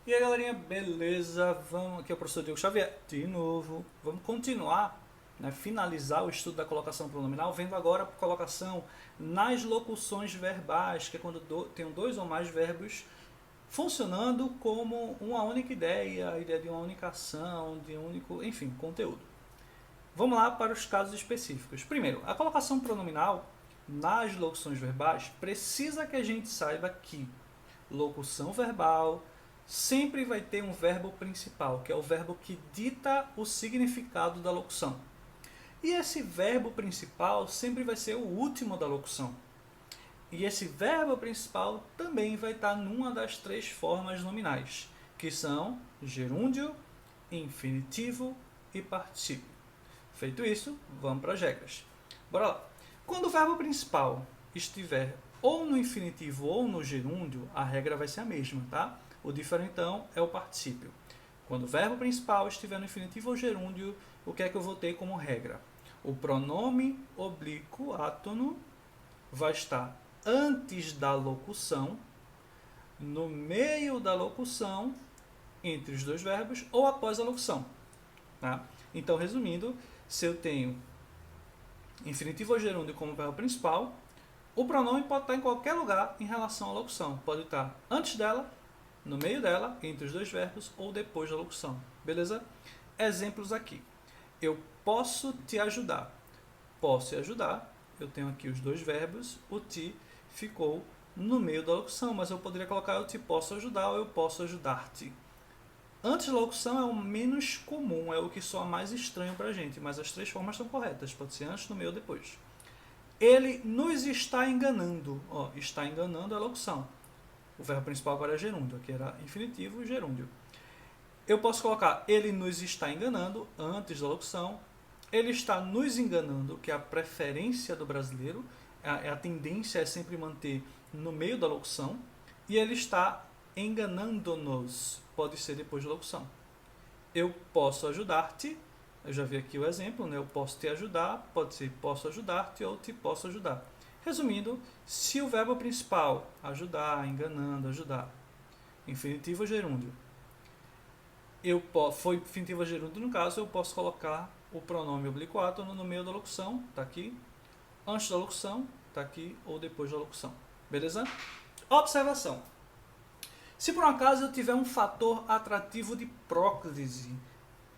E aí galerinha, beleza? Vamos aqui é o professor Diogo Xavier de novo. Vamos continuar, né, finalizar o estudo da colocação pronominal, vendo agora a colocação nas locuções verbais, que é quando tenho dois ou mais verbos funcionando como uma única ideia, a ideia de uma única ação, de um único, enfim, conteúdo. Vamos lá para os casos específicos. Primeiro, a colocação pronominal nas locuções verbais precisa que a gente saiba que locução verbal sempre vai ter um verbo principal, que é o verbo que dita o significado da locução. E esse verbo principal sempre vai ser o último da locução. E esse verbo principal também vai estar numa das três formas nominais, que são gerúndio, infinitivo e particípio. Feito isso, vamos para as regras. Bora lá. Quando o verbo principal estiver ou no infinitivo ou no gerúndio, a regra vai ser a mesma, tá? O diferentão é o particípio. Quando o verbo principal estiver no infinitivo ou gerúndio, o que é que eu vou ter como regra? O pronome oblíquo átono vai estar antes da locução, no meio da locução, entre os dois verbos ou após a locução. Tá? Então, resumindo, se eu tenho infinitivo ou gerúndio como verbo principal, o pronome pode estar em qualquer lugar em relação à locução. Pode estar antes dela, no meio dela, entre os dois verbos ou depois da locução. Beleza? Exemplos aqui. Eu posso te ajudar. Posso te ajudar. Eu tenho aqui os dois verbos. O te ficou no meio da locução, mas eu poderia colocar eu te posso ajudar ou eu posso ajudar-te. Antes da locução é o menos comum, é o que soa mais estranho pra gente, mas as três formas estão corretas. Pode ser antes, no meio ou depois. Ele nos está enganando. Ó, está enganando é a locução. O verbo principal agora é gerúndio, aqui era infinitivo e gerúndio. Eu posso colocar ele nos está enganando antes da locução. Ele está nos enganando, que é a preferência do brasileiro. A tendência é sempre manter no meio da locução. E ele está enganando-nos. Pode ser depois da locução. Eu posso ajudar-te. Eu já vi aqui o exemplo, né? Eu posso te ajudar. Pode ser posso ajudar-te ou te posso ajudar. Resumindo, se o verbo principal, ajudar, enganando, ajudar, infinitivo ou gerúndio, foi infinitivo ou gerúndio no caso, eu posso colocar o pronome oblíquo átono no meio da locução, tá aqui, antes da locução, tá aqui, ou depois da locução. Beleza? Observação. Se por um acaso eu tiver um fator atrativo de próclise,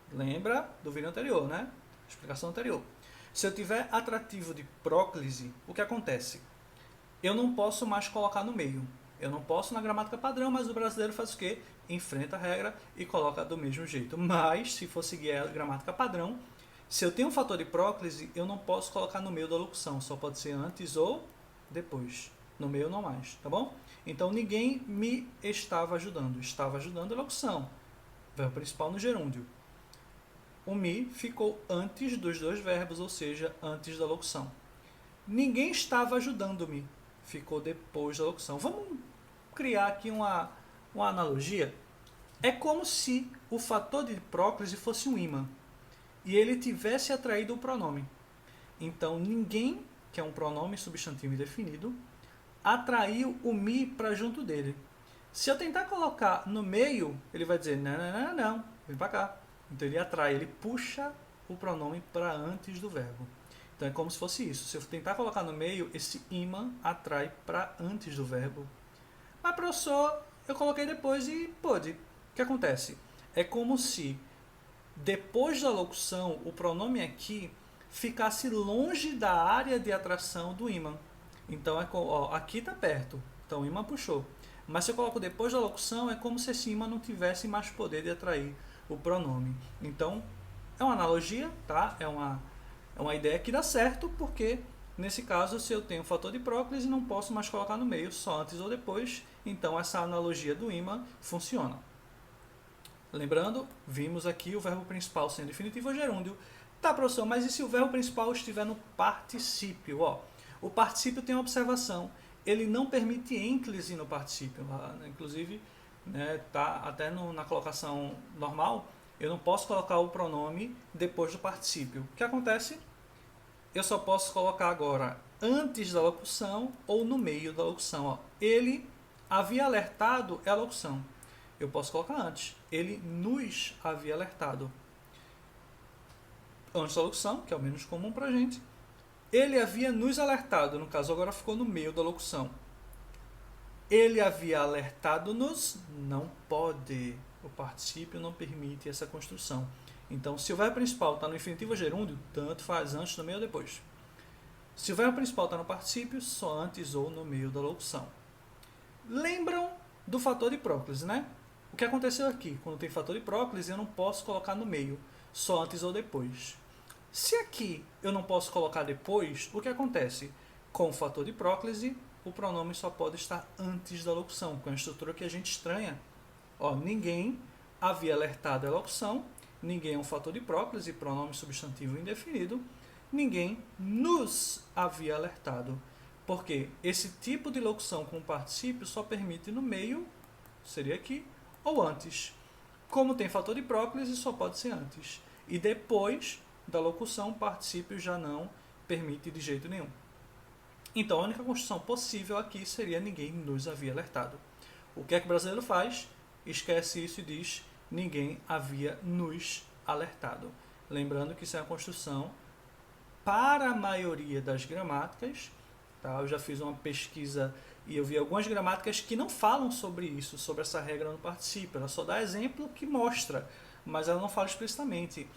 lembra do vídeo anterior, né? Explicação anterior. Se eu tiver atrativo de próclise, o que acontece? Eu não posso mais colocar no meio. Eu não posso na gramática padrão, mas o brasileiro faz o quê? Enfrenta a regra e coloca do mesmo jeito. Mas, se for seguir a gramática padrão, se eu tenho um fator de próclise, eu não posso colocar no meio da locução. Só pode ser antes ou depois. No meio não mais, tá bom? Então, ninguém me estava ajudando. Estava ajudando a locução. Verbo principal no gerúndio. O me ficou antes dos dois verbos, ou seja, antes da locução. Ninguém estava ajudando-me, ficou depois da locução. Vamos criar aqui uma analogia. É como se o fator de próclise fosse um ímã e ele tivesse atraído o pronome. Então, ninguém, que é um pronome substantivo indefinido, atraiu o me para junto dele. Se eu tentar colocar no meio, ele vai dizer não, não, não, não, vem para cá. Então ele atrai, ele puxa o pronome para antes do verbo. Então é como se fosse isso. Se eu tentar colocar no meio, esse imã atrai para antes do verbo. Mas professor, eu coloquei depois e pôde. O que acontece? É como se depois da locução, o pronome aqui ficasse longe da área de atração do imã. Então aqui está perto, então o imã puxou. Mas se eu coloco depois da locução, é como se esse imã não tivesse mais poder de atrair o pronome. Então, é uma analogia, tá? É uma ideia que dá certo, porque nesse caso, se eu tenho um fator de próclise, não posso mais colocar no meio, só antes ou depois. Então, essa analogia do imã funciona. Lembrando, vimos aqui o verbo principal sendo infinitivo ou gerúndio. Tá, professor, mas e se o verbo principal estiver no particípio? Ó, o particípio tem uma observação. Ele não permite ênclise no particípio. Inclusive, né, tá até na colocação normal, eu não posso colocar o pronome depois do particípio. O que acontece? Eu só posso colocar agora antes da locução ou no meio da locução. Ó. Ele havia alertado é a locução. eu posso colocar antes. Ele nos havia alertado. Antes da locução, que é o menos comum para a gente. Ele havia nos alertado, no caso agora ficou no meio da locução. Ele havia alertado-nos, não pode. O particípio não permite essa construção. Então, se o verbo principal está no infinitivo gerúndio, tanto faz antes, no meio ou depois. Se o verbo principal está no particípio, só antes ou no meio da locução. Lembram do fator de próclise, né? O que aconteceu aqui? Quando tem fator de próclise, eu não posso colocar no meio, só antes ou depois. Se aqui eu não posso colocar depois, o que acontece? Com o fator de próclise, o pronome só pode estar antes da locução, com a estrutura que a gente estranha. Ó, ninguém havia alertado a locução, ninguém é um fator de próclise, pronome substantivo indefinido, ninguém nos havia alertado. Porque esse tipo de locução com particípio só permite no meio, seria aqui, ou antes. Como tem fator de próclise, só pode ser antes. E depois da locução, o particípio já não permite de jeito nenhum. Então, a única construção possível aqui seria ninguém nos havia alertado. O que é que o brasileiro faz? Esquece isso e diz ninguém havia nos alertado. Lembrando que isso é uma construção para a maioria das gramáticas. Tá? Eu já fiz uma pesquisa e eu vi algumas gramáticas que não falam sobre isso, sobre essa regra no particípio. Ela só dá exemplo que mostra, mas ela não fala explicitamente.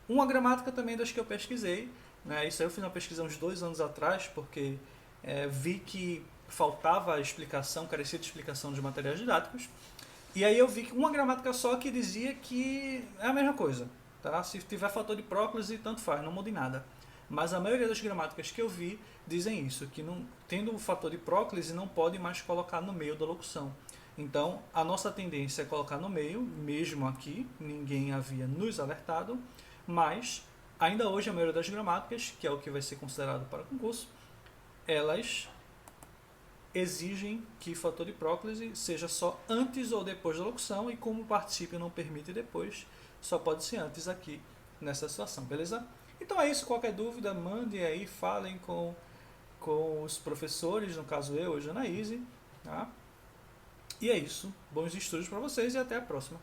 Uma gramática também das que eu pesquisei, né? Isso aí eu fiz uma pesquisa uns 2 anos atrás, porque vi que faltava explicação, carecia de explicação dos materiais didáticos. E aí eu vi que uma gramática só que dizia que é a mesma coisa. Tá? Se tiver fator de próclise, tanto faz, não muda em nada. Mas a maioria das gramáticas que eu vi dizem isso, que não, tendo o fator de próclise não pode mais colocar no meio da locução. Então, a nossa tendência é colocar no meio, mesmo aqui, ninguém havia nos alertado, mas ainda hoje a maioria das gramáticas, que é o que vai ser considerado para concurso, elas exigem que o fator de próclise seja só antes ou depois da locução, e como o particípio não permite depois, só pode ser antes aqui nessa situação, beleza? Então é isso, qualquer dúvida, mandem aí, falem com os professores, no caso eu, hoje Janaíse, tá? E é isso, bons estudos para vocês e até a próxima.